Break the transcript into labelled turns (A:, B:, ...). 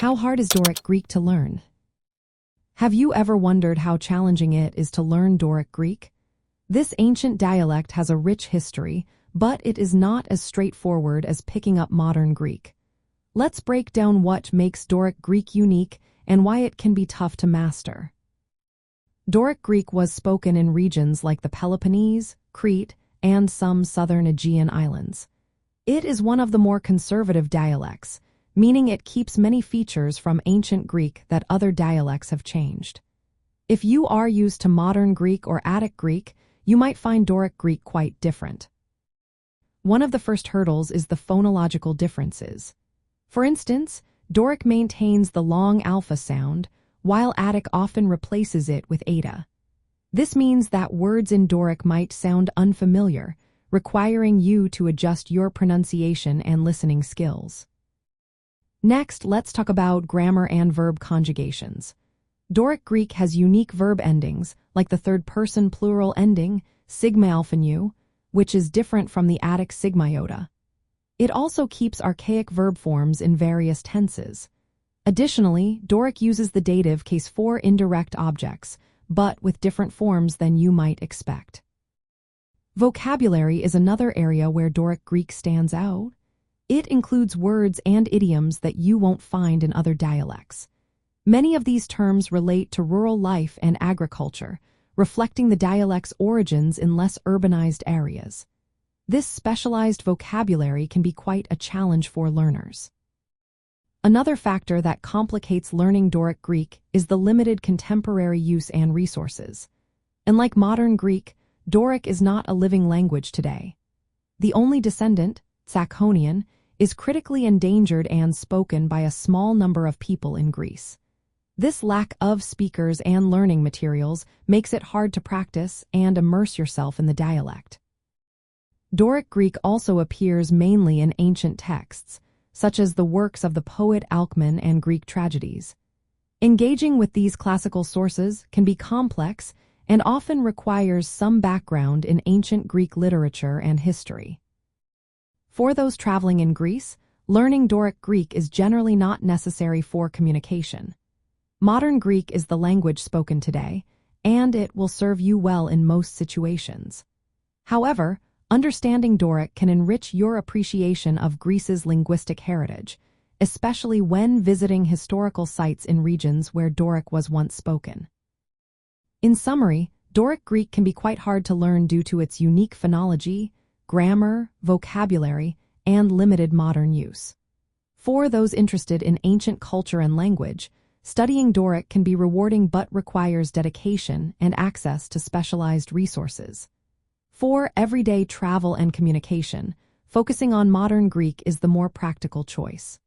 A: How hard is Doric Greek to learn? Have you ever wondered how challenging it is to learn Doric Greek? This ancient dialect has a rich history, but it is not as straightforward as picking up modern Greek. Let's break down what makes Doric Greek unique and why it can be tough to master. Doric Greek was spoken in regions like the Peloponnese, Crete, and some southern Aegean islands. It is one of the more conservative dialects, meaning it keeps many features from ancient Greek that other dialects have changed. If you are used to modern Greek or Attic Greek, you might find Doric Greek quite different. One of the first hurdles is the phonological differences. For instance, Doric maintains the long alpha sound, while Attic often replaces it with eta. This means that words in Doric might sound unfamiliar, requiring you to adjust your pronunciation and listening skills. Next, let's talk about grammar and verb conjugations. Doric Greek has unique verb endings, like the third-person plural ending, sigma alpha nu, which is different from the Attic sigma iota. It also keeps archaic verb forms in various tenses. Additionally, Doric uses the dative case for indirect objects, but with different forms than you might expect. Vocabulary is another area where Doric Greek stands out. It includes words and idioms that you won't find in other dialects. Many of these terms relate to rural life and agriculture, reflecting the dialect's origins in less urbanized areas. This specialized vocabulary can be quite a challenge for learners. Another factor that complicates learning Doric Greek is the limited contemporary use and resources. Unlike modern Greek, Doric is not a living language today. The only descendant, Saconian, is critically endangered and spoken by a small number of people in Greece. This lack of speakers and learning materials makes it hard to practice and immerse yourself in the dialect. Doric Greek also appears mainly in ancient texts, such as the works of the poet Alcman and Greek tragedies. Engaging with these classical sources can be complex and often requires some background in ancient Greek literature and history. For those traveling in Greece, learning Doric Greek is generally not necessary for communication. Modern Greek is the language spoken today, and it will serve you well in most situations. However, understanding Doric can enrich your appreciation of Greece's linguistic heritage, especially when visiting historical sites in regions where Doric was once spoken. In summary, Doric Greek can be quite hard to learn due to its unique phonology, grammar, vocabulary, and limited modern use. For those interested in ancient culture and language, studying Doric can be rewarding but requires dedication and access to specialized resources. For everyday travel and communication, focusing on modern Greek is the more practical choice.